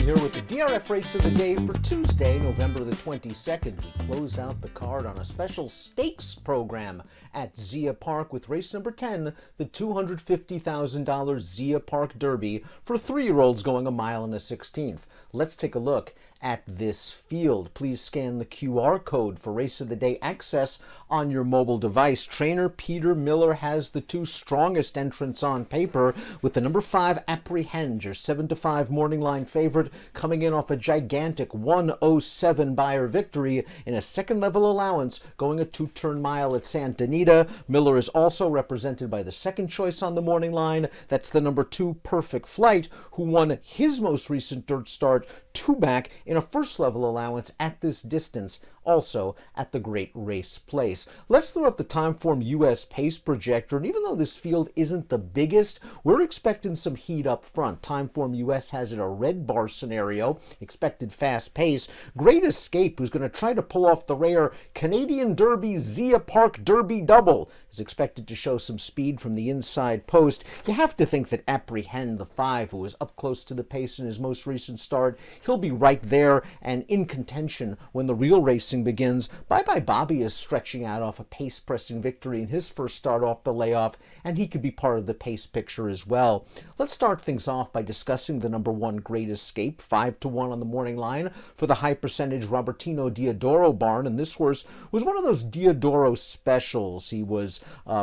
here with the DRF race of the day for Tuesday, November the 22nd. We close out the card on a special stakes program at Zia Park with race number 10, the $250,000 Zia Park Derby for 3-year-olds going a mile and a 16th. Let's take a look at this field. Please scan the QR code for race of the day access on your mobile device. Trainer Peter Miller has the two strongest entrants on paper, with the number 5 Apprehend, your 7-5 morning line favorite, coming in off a gigantic 1:07 Beyer victory in a second level allowance, going a 2-turn mile at Santa Anita. Miller is also represented by the second choice on the morning line. That's the number 2 Perfect Flight, who won his most recent dirt start 2 back in a first level allowance at this distance, also at the Great Race Place. Let's throw up the Timeform US pace projector, and even though this field isn't the biggest, we're expecting some heat up front. Timeform US has it a red bar scenario, expected fast pace. Great Escape, who's going to try to pull off the rare Canadian Derby Zia Park Derby double, is expected to show some speed from the inside post. You have to think that Apprehend, the 5, who was up close to the pace in his most recent start, he'll be right there and in contention when the real racing begins. Bye Bye Bobby is stretching out off a pace-pressing victory in his first start off the layoff, and he could be part of the pace picture as well. Let's start things off by discussing the number 1 Great Escape, 5-1 on the morning line for the high percentage Robertino Diodoro barn, and this horse was one of those Diodoro specials. He was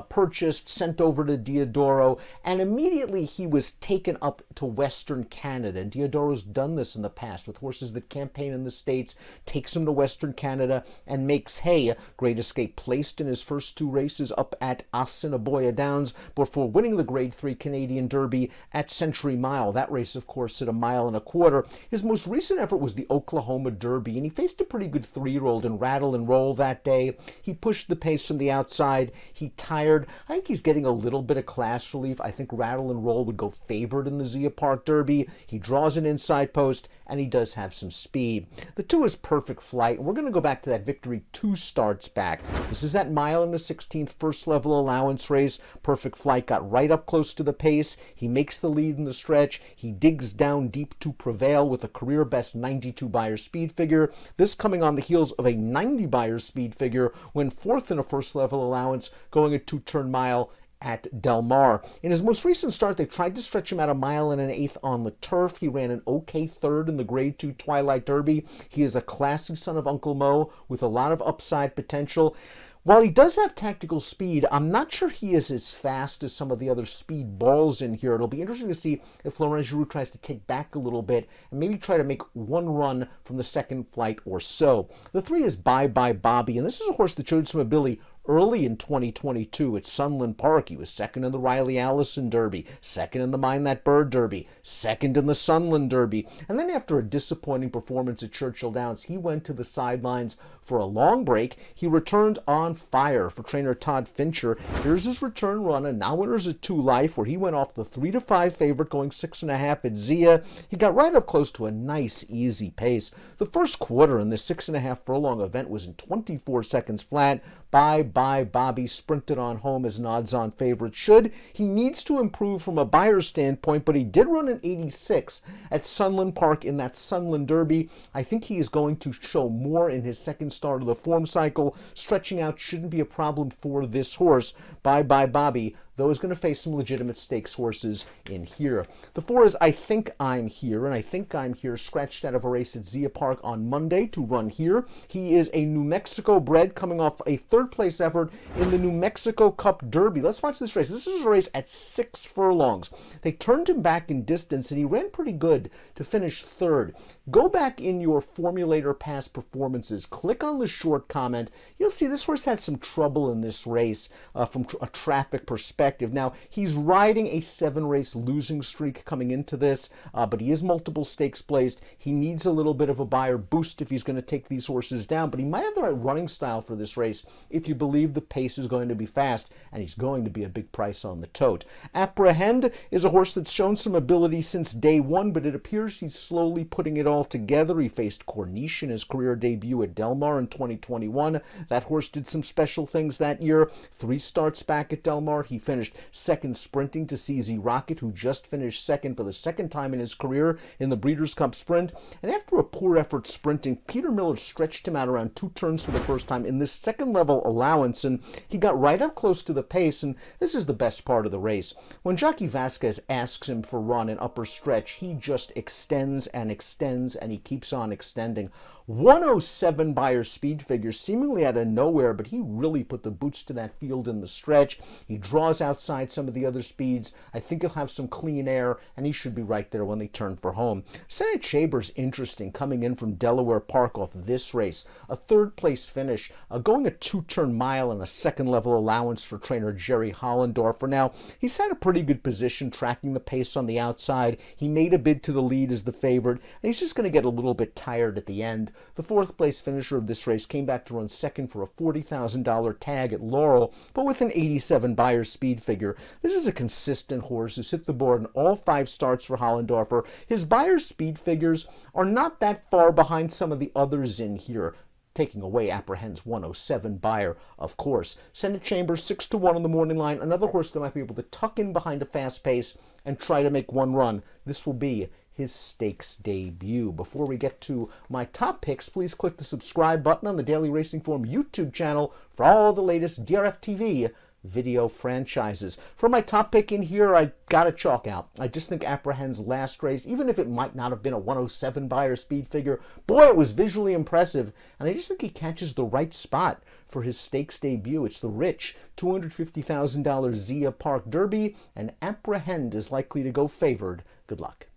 purchased, sent over to Diodoro, and immediately he was taken up to Western Canada, and Diodoro's done this in the past with horses that campaign in the States, takes him to Western Canada and makes hay. Great Escape placed in his first 2 races up at Assiniboia Downs before winning the Grade 3 Canadian Derby at Century Mile. That race, of course, at 1.25 miles. His most recent effort was the Oklahoma Derby, and he faced a pretty good 3-year-old in Rattle and Roll that day. He pushed the pace from the outside. He tired. I think he's getting a little bit of class relief. I think Rattle and Roll would go favored in the Zia Park Derby. He draws an inside post, and he does have some speed. The 2 is Perfect Flight, and we're going to go back to that victory 2 starts back. This is that 1 mile and a 16th first level allowance race. Perfect Flight got right up close to the pace. He makes the lead in the stretch. He digs down deep to prevail with a career best 92 Beyer speed figure. This coming on the heels of a 90 Beyer speed figure when 4th in a first level allowance, going a 2-turn mile at Del Mar. In his most recent start, they tried to stretch him out 1 mile and an 1/8 on the turf. He ran an okay 3rd in the Grade 2 Twilight Derby. He is a classy son of Uncle Mo with a lot of upside potential. While he does have tactical speed, I'm not sure he is as fast as some of the other speed balls in here. It'll be interesting to see if Florent Giroux tries to take back a little bit and maybe try to make 1 run from the second flight or so. The 3 is Bye Bye Bobby, and this is a horse that showed some ability early in 2022 at Sunland Park. He was 2nd in the Riley Allison Derby, 2nd in the Mind That Bird Derby, 2nd in the Sunland Derby. And then after a disappointing performance at Churchill Downs, he went to the sidelines for a long break. He returned on fire for trainer Todd Fincher. Here's his return run, and now winners at 2 Life, where he went off the 3-5 favorite, going 6.5 at Zia. He got right up close to a nice, easy pace. The first quarter in this 6.5 furlong event was in 24 seconds flat. Bye Bye Bobby sprinted on home as an odds-on favorite should. He needs to improve from a buyer standpoint, but he did run an 86 at Sunland Park in that Sunland Derby. I think he is going to show more in his second start of the form cycle. Stretching out shouldn't be a problem for this horse. Bye Bye Bobby, though, is going to face some legitimate stakes horses in here. The 4 is I Think I'm Here, and I Think I'm Here scratched out of a race at Zia Park on Monday to run here. He is a New Mexico bred coming off a 3rd place effort in the New Mexico Cup Derby. Let's watch this race. This is a race at 6 furlongs. They turned him back in distance, and he ran pretty good to finish 3rd. Go back in your Formulator past performances. Click on the short comment. You'll see this horse had some trouble in this race from a traffic perspective. Now, he's riding a 7-race losing streak coming into this, but he is multiple stakes placed. He needs a little bit of a Beyer boost if he's going to take these horses down, but he might have the right running style for this race if you believe the pace is going to be fast, and he's going to be a big price on the tote. Apprehend is a horse that's shown some ability since day 1, but it appears he's slowly putting it all together. He faced Corniche in his career debut at Del Mar in 2021. That horse did some special things that year. 3 starts back at Del Mar. He finished finished second sprinting to CZ Rocket, who just finished second for the second time in his career in the Breeders' Cup Sprint. And after a poor effort sprinting, Peter Miller stretched him out around 2 turns for the first time in this second level allowance, and he got right up close to the pace, and this is the best part of the race. When Jockey Vasquez asks him for run and upper stretch, he just extends, and he keeps on extending. 107 Beyer speed figure, seemingly out of nowhere, but he really put the boots to that field in the stretch. He draws outside some of the other speeds. I think he'll have some clean air, and he should be right there when they turn for home. Senate Chambers, interesting, coming in from Delaware Park off this race. A third-place finish, going a 2-turn mile and a second-level allowance for trainer Jerry Hollendorfer. Now, he's had a pretty good position tracking the pace on the outside. He made a bid to the lead as the favorite, and he's just going to get a little bit tired at the end. The fourth-place finisher of this race came back to run second for a $40,000 tag at Laurel, but with an 87 Beyer speed figure. This is a consistent horse who's hit the board in all 5 starts for Hollendorfer. His Beyer speed figures are not that far behind some of the others in here, taking away Apprehend's 107 Beyer, of course. Senate Chambers 6-1 on the morning line, another horse that might be able to tuck in behind a fast pace and try to make one run. This will be his stakes debut. Before we get to my top picks, please click the subscribe button on the Daily Racing Form YouTube channel for all the latest DRFTV video franchises. For my top pick in here, I gotta chalk out. I just think Apprehend's last race, even if it might not have been a 107 Beyer speed figure, boy, it was visually impressive, and I just think he catches the right spot for his stakes debut. It's the rich $250,000 Zia Park Derby, and Apprehend is likely to go favored. Good luck.